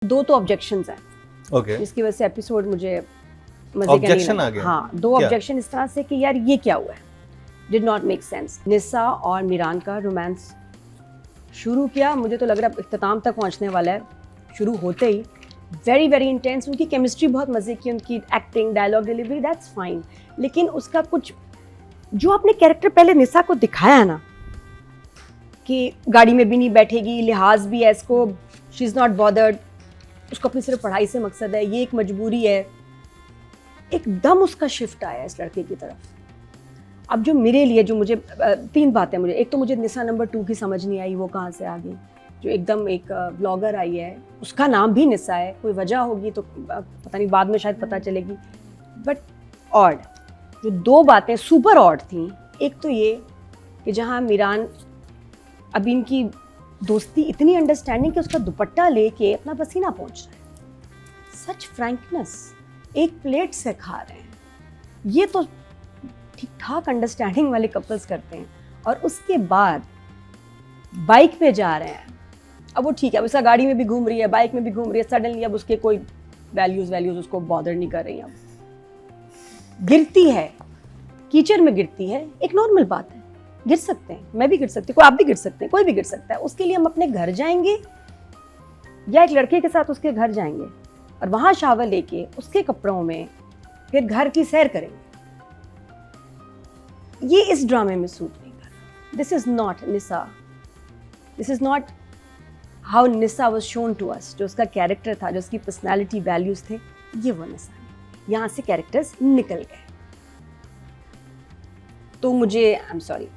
2 तो ऑब्जेक्शंस हैं, ओके, जिसकी वजह से एपिसोड मुझे मजे का नहीं ऑब्जेक्शन लगा। आ गया? हाँ, 2 क्या? ऑब्जेक्शन इस तरह से कि यार ये क्या हुआ है, डिड नॉट मेक सेंस। निसा और मीरान का रोमांस शुरू किया, मुझे तो लग रहा है इख्तिताम तक पहुंचने वाला है। शुरू होते ही वेरी वेरी इंटेंस, उनकी केमिस्ट्री बहुत मज़े की, उनकी acting, dialogue delivery, that's fine. लेकिन उसका कुछ जो आपने कैरेक्टर पहले निसा को दिखाया ना कि गाड़ी में भी नहीं बैठेगी, लिहाज भी है इसको, शी इज़ नॉट बॉदर्ड, उसको अपनी सिर्फ पढ़ाई से मकसद है, ये एक मजबूरी है, एकदम उसका शिफ्ट आया इस लड़के की तरफ। अब जो मेरे लिए, जो मुझे 3 बातें, मुझे एक तो मुझे निसा नंबर 2 की समझ नहीं आई, वो कहाँ से आ गई। जो एकदम एक ब्लॉगर आई है, उसका नाम भी निसा है, कोई वजह होगी तो पता नहीं, बाद में शायद पता चलेगी, बट ऑड। जो 2 बातें सुपर ऑड थी, एक तो ये कि जहाँ मीरान, अब इनकी दोस्ती इतनी अंडरस्टैंडिंग कि उसका दुपट्टा लेके अपना पसीना पहुँच रहा है, सच फ्रैंकनेस, एक प्लेट से खा रहे हैं, ये तो ठीक ठाक अंडरस्टैंडिंग वाले कपल्स करते हैं। और उसके बाद बाइक पे जा रहे हैं, अब वो ठीक है, अब उसका गाड़ी में भी घूम रही है, बाइक में भी घूम रही है, सडनली अब उसके कोई वैल्यूज उसको बॉदर नहीं कर रही हैं। अब गिरती है, कीचड़ में गिरती है, एक नॉर्मल बात है, गिर सकते हैं, मैं भी गिर सकती हूँ, आप भी गिर सकते हैं, कोई भी गिर सकता है। उसके लिए हम अपने घर जाएंगे या एक लड़के के साथ उसके घर जाएंगे और वहाँ शावर लेके उसके कपड़ों में फिर घर की सैर करेंगे, ये इस ड्रामे में सूट नहीं कर। This is not Nisa, this is not how Nisa was shown to us. जो उसका कैरेक्टर था, जो उसकी पर्सनालिटी, वैल्यूज थे, ये वो निसा नहीं। यहाँ से कैरेक्टर्स निकल गए, तो मुझे आई एम सॉरी,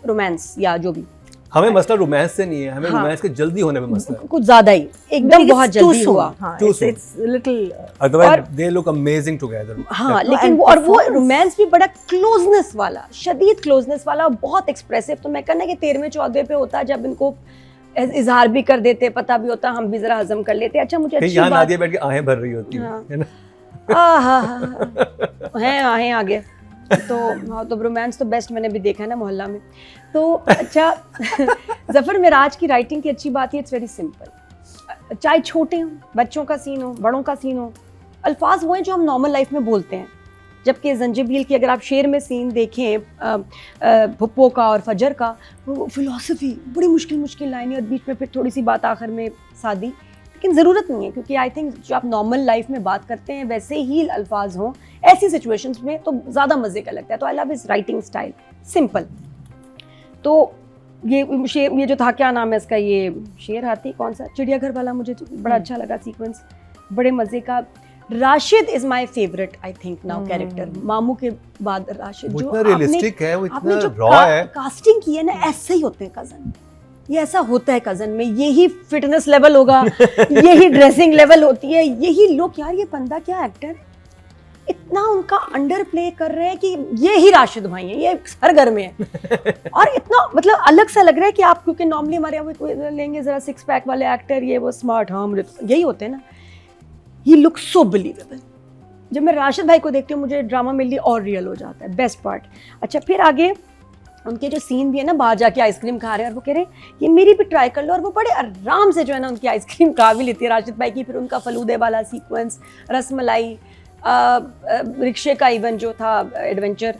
रोमांस या जो भी, हमें मसला रोमांस से नहीं है, हमें हाँ, रोमांस के जल्दी होने में मसला है। कुछ ज्यादा ही, एकदम बहुत जल्दी हुआ। Too soon. It's little Otherwise they look amazing together. हाँ, लेकिन वो, और वो रोमांस भी बड़ा क्लोजनेस वाला, शदीद क्लोजनेस वाला, बहुत एक्सप्रेसिव। तो मैं कहना कि 13वें 14वें पे होता, जब इनको इजहार भी कर देते, पता भी होता, हम भी जरा हजम कर लेते। अच्छा, मुझे अच्छी यहाँ बात, नादिया बैठ के आहें भर रही होती हाँ। है ना। हैं आहें आगे, तो हाँ, तो रोमांस तो बेस्ट मैंने भी देखा है ना मोहल्ला में। तो अच्छा जफर मिराज की राइटिंग की अच्छी बात है, इट्स वेरी सिंपल। चाहे छोटे हों, बच्चों का सीन हो, बड़ों का सीन हो, अल्फाज वो हैं जो हम नॉर्मल लाइफ में बोलते हैं। जबकि जंजीबील की अगर आप शेर में सीन देखें, भुप्पो का और फजर का, वो फिलॉसफी, बड़ी मुश्किल मुश्किल लाइनें और बीच में फिर थोड़ी सी बात आखिर में सादी, लेकिन ज़रूरत नहीं है, क्योंकि आई थिंक जो आप नॉर्मल लाइफ में बात करते हैं वैसे ही अल्फाज हों ऐसी सिचुएशंस में, तो ज़्यादा मज़े का लगता है। तो I love his writing style, simple. तो ये शेर, ये जो था, क्या नाम है इसका, ये शेर हाथी कौन सा, चिड़ियाघर वाला, मुझे बड़ा अच्छा लगा सीक्वेंस, बड़े मज़े का। Rashid is my favourite I think now character, मामू के बाद राशिद, वो जो इतना रियलिस्टिक है, वो आपने इतना जो रॉ है। कास्टिंग की है ना, ऐसे ही होते हैं कज़न, ये ऐसा होता है कज़न में, यही फिटनेस लेवल होगा, यही ड्रेसिंग लेवल होती है, यही लुक। यार ये बंदा क्या एक्टर है, इतना उनका अंडर प्ले कर रहे हैं कि ये ही राशिद भाई हैं, ये हर घर में है। और इतना मतलब अलग सा लग रहा है कि आप, क्योंकि नॉर्मली हमारे यहाँ लेंगे जरा 6 पैक वाले एक्टर, ये वो स्मार्ट, हाँ यही होते हैं ना। ही लुक सो बिलीवेबल। जब मैं राशिद भाई को देखती हूँ, मुझे ड्रामा मेरे लिए और रियल हो जाता है, बेस्ट पार्ट। अच्छा, फिर आगे उनके जो सीन भी है ना, बाहर जाके आइसक्रीम खा रहे हैं और वो कह रहे हैं कि मेरी भी ट्राई कर लो, और वो बड़े आराम से जो है ना उनकी आइसक्रीम खा भी लेती है राशिद भाई की। फिर उनका फलूदे वाला सीक्वेंस, रसमलाई, रिक्शे का इवन जो था एडवेंचर,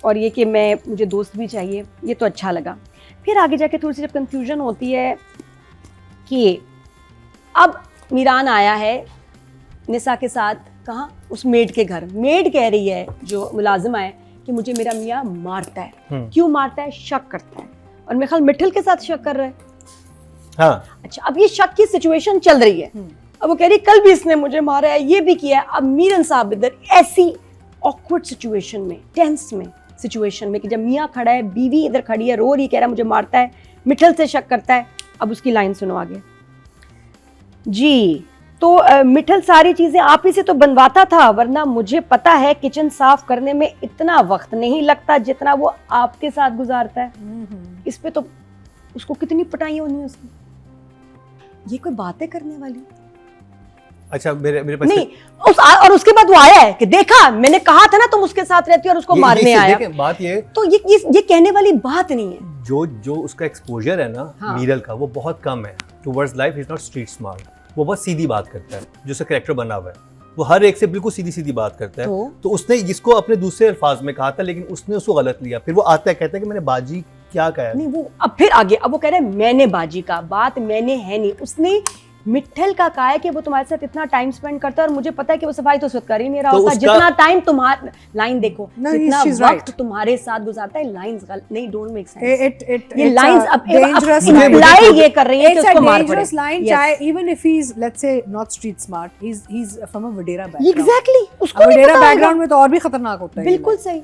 और ये कि मुझे दोस्त भी चाहिए, ये तो अच्छा लगा। फिर आगे जाके थोड़ी सी जब कंफ्यूजन होती है कि अब मीरान आया है निसा के साथ, कहाँ, उस मेड के घर। मेड कह रही है, जो मुलाजिमा है, कि मुझे मेरा मियाँ मारता है। क्यों मारता है? शक करता है, और मेरे ख्याल मिठल के साथ शक कर रहा है। हाँ। अच्छा, अब ये शक की सिचुएशन चल रही है। अब वो कह रही कल भी इसने मुझे मारा है, ये भी किया है। अब मीरन साहब इधर ऐसी ऑकवर्ड सिचुएशन में, टेंस में सिचुएशन में, कि जब मियाँ खड़ा है, बीवी इधर खड़ी है, रो रही, कह रहा है मुझे मारता है, मिठल से शक करता है। अब उसकी लाइन सुनो आगे जी। तो मिठल सारी चीज़ें आप ही से तो बनवाता था, वरना मुझे पता है किचन साफ करने में इतना वक्त नहीं लगता जितना वो आपके साथ गुजारता है। इस पे तो उसको कितनी पिटाई होनी है उसकी, ये कोई बातें करने वाली? अच्छा, मेरे पास नहीं, और उसके बाद वो आया है कि देखा, मैंने कहा था ना तुम उसके साथ रहती हो, और उसको मारने आया। बात ये तो ये कहने वाली बात नहीं है। जो उसका एक्सपोजर है ना हाँ। मीरल का, वो बहुत कम है towards life. Is not street smart, वो बहुत सीधी बात करता है, जो उसका कैरेक्टर बना हुआ है वो हर एक से बिल्कुल सीधी सीधी बात करता है। तो उसने इसको अपने दूसरे अल्फाज में कहा था, लेकिन उसने उसको गलत लिया। फिर वो आता है, कहता है कि मैंने बाजी क्या कहा है। नहीं, वो अब फिर आगे, अब वो कह रहे हैं मैंने बाजी का, बात मैंने है नहीं, उसने मिट्ठल का कहा है कि वो तुम्हारे साथ इतना टाइम स्पेंड करता है और मुझे पता है कि वो सफाई तो उस वक्त कर ही नहीं रहा तो होता, उसका- जितना टाइम तुम्हारा, लाइन देखो, No, जितना she's वक्त right. तुम्हारे साथ गुजारता है, लाइंस नहीं, डोंट मेक सेंस। ये it's लाइंस a अब dangerous line. अप्लाई ये कर रही है कि It's a उसको मार पड़े। dangerous line. Yes. चाहे even if he's let's say not street smart, he's from a Vadera background. Exactly, उसको अब नहीं Vadera पता background होगा। में तो और भी खतरनाक होता है। बिल्कुल सही,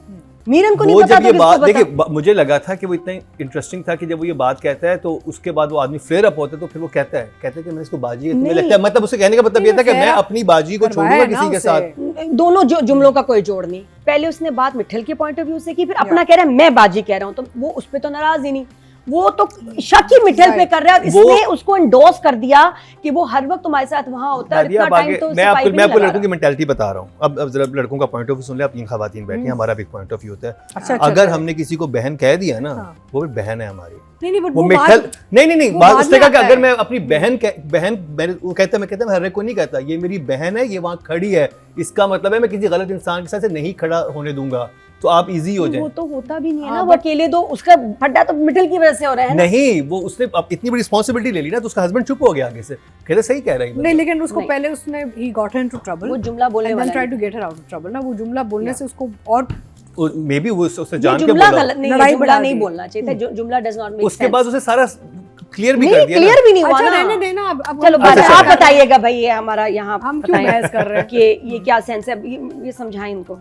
मीरन को नहीं वो पता जब तो ये किसको बात पता? देखिए, मुझे लगा था कि वो इतना इंटरेस्टिंग था कि जब वो ये बात कहता है तो उसके बाद वो आदमी फ्लेयर अप होता है, तो फिर वो कहता है कि मैंने इसको बाजी है। तुम्हें नहीं। लगता है, मतलब उसे कहने का मतलब ये था कि नहीं, मैं flare up अपनी बाजी को करवाया छोड़ूंगा है ना किसी के उसे। साथ। दोनों जो जुमलों का कोई जोड़ नहीं। पहले उसने बात मिट्ठल के पॉइंट ऑफ व्यू से की, फिर अपना कह रहा है मैं बाजी कह रहा हूँ, तो वो उस पे तो नाराज ही नहीं, वो तो शक ही मिट्ठल पे कर रहा है। इसने उसको एंडोर्स कर दिया कि वो हर वक्त तुम्हारे साथ वहां होता है, नादिया, इतना अब टाइम आगे तो मैं आपको सफाई पे लड़कों की मेंटालिटी बता रहा हूँ। अब जरा लड़कों का पॉइंट ऑफ व्यू सुन ले। आप 3 खवातीन बैठी हैं, हमारा भी पॉइंट ऑफ व्यू होता है। अच्छा, अगर हमने किसी को बहन कह दिया ना, हाँ। वो भी बहन है हमारी। नहीं but वो वो मिट्ठल बात- नहीं वो बात बाद उसने में कहा कि आता अगर है। मैं अपनी बहन वो कहता है, मैं हर एक को नहीं कहता, ये मेरी बहन है, ये वहाँ खड़ी है, इसका मतलब है मैं किसी गलत इंसान के साथ से नहीं खड़ा होने दूंगा, तो आप इजी हो जाए। वो तो होता भी नहीं है ना, हाँ, वो अकेले दो, उसका फड्डा तो मिट्ठल की वजह से हो रहा है ना। नहीं, वो उसने अब इतनी बड़ी रिस्पॉन्सिबिलिटी ले ली ना, तो उसका हस्बैंड चुप हो गया आगे से, कहते सही कह रही है। नहीं लेकिन उसको नहीं। पहले उसने he got her into trouble वो जुमला बोलने and then वाला tried नहीं। to get her out of trouble ना। वो जुमला बोलने से उसको और मे बी वो उससे ये जान के जुमला बोला। गलत नहीं है, लड़ाई जुमला बढ़ा नहीं दी। बोलना चाहिए था, जुमला डज नॉट मेक उसके बाद उसे सारा क्लियर भी नहीं, कर दिया ना। क्लियर भी नहीं हुआ अच्छा ना। रहने देना। अब चलो हम- बात अच्छा, आप अच्छा। बताइएगा भाई, ये हमारा यहाँ हम क्यों बताएं बहस कर रहे हैं? कि ये क्या सेंस है, ये समझाएं इनको,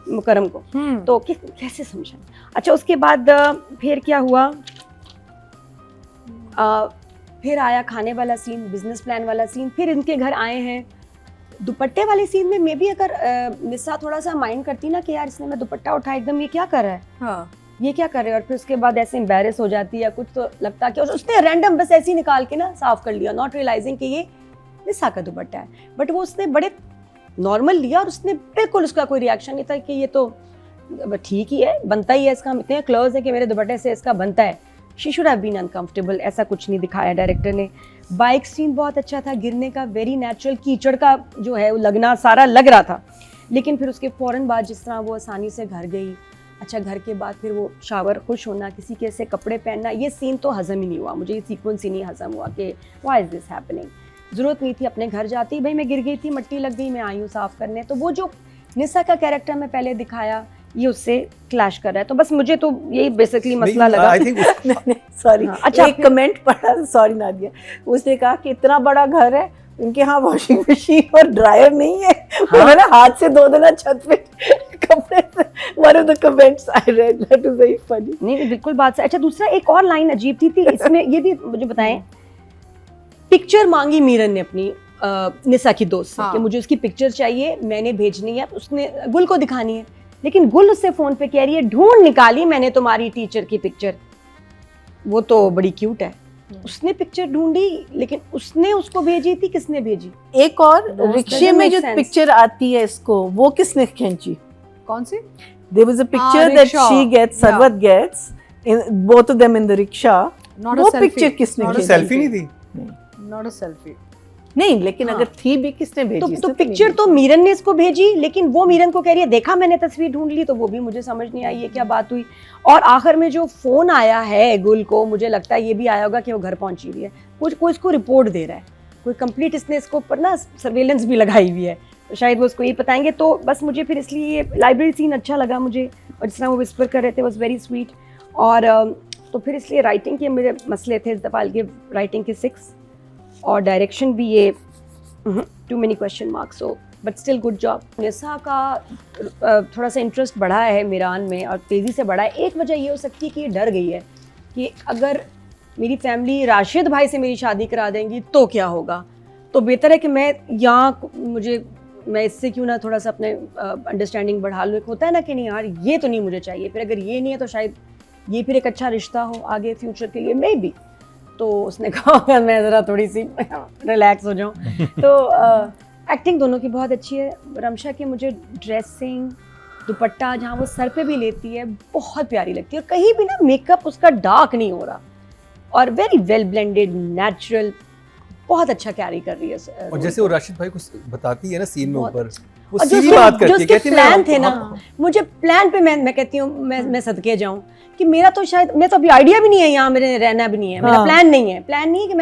मुकरम को। तो कैसे समझाएं? अच्छा, उसके बाद फिर क्या हुआ? फिर आया खाने वाला सीन, बिजनेस प्लान वाला सीन, फिर इनके घर आए हैं। दुपट्टे वाले सीन में मे भी अगर निस्सा थोड़ा सा माइंड करती ना कि यार इसने मैं दुपट्टा उठाया, एकदम ये क्या कर रहा है, हाँ ये क्या कर रहे हैं, और फिर उसके बाद ऐसे एम्बेरस हो जाती है कुछ, तो लगता कि उसने रैंडम बस ऐसे ही निकाल के ना साफ कर लिया, नॉट रियलाइजिंग कि ये निस्सा का दुपट्टा है। बट वो उसने बड़े नॉर्मल लिया और उसने बिल्कुल उसका कोई रिएक्शन नहीं था कि ये तो ठीक ही है, बनता ही है इसका, हम इतने क्लोज है कि मेरे दुपट्टे से इसका बनता है। She should have been uncomfortable, ऐसा कुछ नहीं दिखाया डायरेक्टर ने। बाइक सीन बहुत अच्छा था, गिरने का वेरी नेचुरल, कीचड़ का जो है वो लगना सारा लग रहा था, लेकिन फिर उसके फ़ौरन बाद जिस तरह वो आसानी से घर गई, अच्छा घर के बाद फिर वो शावर, खुश होना, किसी के से कपड़े पहनना, ये सीन तो हज़म ही नहीं हुआ मुझे, ये सीक्वेंस ही नहीं हज़म हुआ कि व्हाई इज़ दिस हैपनिंग। ज़रूरत नहीं थी, अपने घर जाती, भाई मैं गिर गई थी, मट्टी लग गई, मैं आई हूँ साफ़ करने। तो वो जो निस्सा का कैरेक्टर मैं पहले दिखाया, ये उससे क्लैश कर रहा है। तो बस मुझे तो यही बेसिकली मसला लगा। आई थिंक सॉरी हाँ, अच्छा, एक कमेंट पढ़ा, सॉरी नादिया, उसने कहा कि इतना बड़ा घर है, उनके यहाँ वॉशिंग मशीन और ड्रायर नहीं है, वो ना हाथ से धो देना छत पे कपड़े से। One of the comments I read, that was very funny. नहीं, बिल्कुल बात से। अच्छा, दूसरा एक और लाइन अजीब थी इसमें, ये भी मुझे बताएं। पिक्चर मांगी मीरन ने अपनी निस्सा की दोस्त से हाँ। कि मुझे उसकी पिक्चर चाहिए, मैंने भेजनी है, उसने गुल को दिखानी है, लेकिन गुल उससे फोन पे कह रही है ढूंढ निकाली मैंने तुम्हारी टीचर की पिक्चर, वो तो बड़ी क्यूट है, उसने पिक्चर ढूंढी, लेकिन उसने उसको भेजी थी, किसने भेजी? एक और Doesn't रिक्शे में make जो sense. पिक्चर आती है इसको, वो किसने खींची? कौन सी? There was a picture that rickshaw. she gets, Yeah. Sarwat gets, in both of them in the rickshaw. Not a वो selfie. पिक्चर किसने Not a खींची? सेल्फी नहीं थी। Not a selfie. नहीं, लेकिन हाँ। अगर थी भी किसने भेजी? तो इसने नहीं पिक्चर भेजी। तो मीरन ने इसको भेजी, लेकिन वो मीरन को कह रही है देखा मैंने तस्वीर ढूंढ ली, तो वो भी मुझे समझ नहीं आई ये क्या बात हुई। और आखिर में जो फोन आया है गुल को, मुझे लगता है ये भी आया होगा कि वो घर पहुंची हुई है, कुछ कोई इसको रिपोर्ट दे रहा है, कोई कंप्लीट इसने इसको पर ना सर्वेलेंस भी लगाई हुई है, तो शायद वो उसको यही बताएंगे। तो बस मुझे फिर इसलिए ये लाइब्रेरी सीन अच्छा लगा मुझे, और जिस तरह वो विस्पर कर रहे थे वॉज वेरी स्वीट। और तो फिर इसलिए राइटिंग के मेरे मसले थे, इस दफ़ा आई गिव राइटिंग के 6, और डायरेक्शन भी ये too many question marks, so but still good job. निस्सा का थोड़ा सा इंटरेस्ट बढ़ा है मीरान में, और तेज़ी से बढ़ा है। एक वजह ये हो सकती है कि ये डर गई है कि अगर मेरी फैमिली राशिद भाई से मेरी शादी करा देंगी तो क्या होगा, तो बेहतर है कि मैं यहाँ मैं इससे क्यों ना थोड़ा सा अपने अंडरस्टैंडिंग बढ़ा लूँ। एक होता है ना कि नहीं यार ये तो नहीं मुझे चाहिए, फिर अगर ये नहीं है तो शायद ये फिर एक अच्छा रिश्ता हो आगे फ्यूचर के लिए, मे बी। तो उसने कहा मैं ज़रा थोड़ी सी रिलैक्स हो जाऊँ। तो एक्टिंग दोनों की बहुत अच्छी है। रमशा की मुझे ड्रेसिंग, दुपट्टा जहाँ वो सर पे भी लेती है बहुत प्यारी लगती है, और कहीं भी ना मेकअप उसका डार्क नहीं हो रहा, और वेरी वेल ब्लेंडेड नेचुरल, बहुत अच्छा कैरी कर रही है। और जैसे वो राशिद भाई को बताती है ना सीन में बहुत। ऊपर, वो और जो सीधी उसके- बात जो करती है, उसके कहती है प्लान थे ना, मुझे प्लान पे मैं कहती हूँ मैं सदके जाऊँ कि मेरा तो शायद, मैं तो अभी आइडिया भी नहीं है यहाँ मेरे रहना भी नहीं है, मेरा हाँ। प्लान नहीं है कि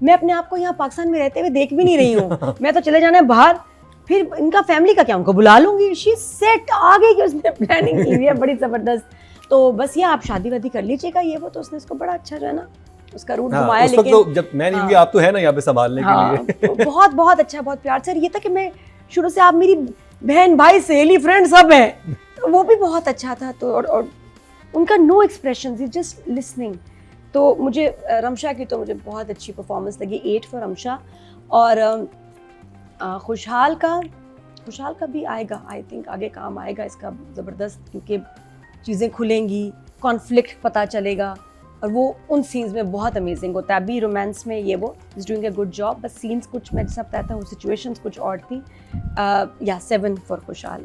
मैं अपने आप को यहाँ पाकिस्तान में रहते हुए देख भी नहीं रही हूँ, मैं तो चले जाना है बाहर, फिर इनका फैमिली का क्या, उनको बुला लूंगी। शी सेट आ गई कि उसने प्लानिंग की हुई है बड़ी जबरदस्त। तो बस ये आप शादी वादी कर लीजिएगा, ये वो, तो उसने इसको बड़ा अच्छा जो है ना उसका रूट हाँ, घुमाया। उस वक्त लेकिन तो जब मैं नहीं हाँ। हुई, आप तो है ना यहाँ पे संभालने के हाँ, लिए। बहुत बहुत अच्छा, बहुत प्यार से। और ये था कि मैं शुरू से, आप मेरी बहन भाई सहेली फ्रेंड सब हैं, तो वो भी बहुत अच्छा था। तो और उनका नो एक्सप्रेशन, जस्ट लिसनिंग। तो मुझे रमशा की तो मुझे बहुत अच्छी परफॉर्मेंस लगी, 8 फॉर रमशा। और खुशहाल का भी आएगा, आई थिंक आगे काम आएगा इसका ज़बरदस्त, क्योंकि चीज़ें खुलेंगी, कॉन्फ्लिक्ट पता चलेगा, और वो उन सीन्स में बहुत अमेजिंग होता है। अभी रोमांस में ये वो is doing a good job, बस सीन्स कुछ मैं जैसा बताता हूँ, सिचुएशंस कुछ और थी। या 7 फॉर खुशहाल।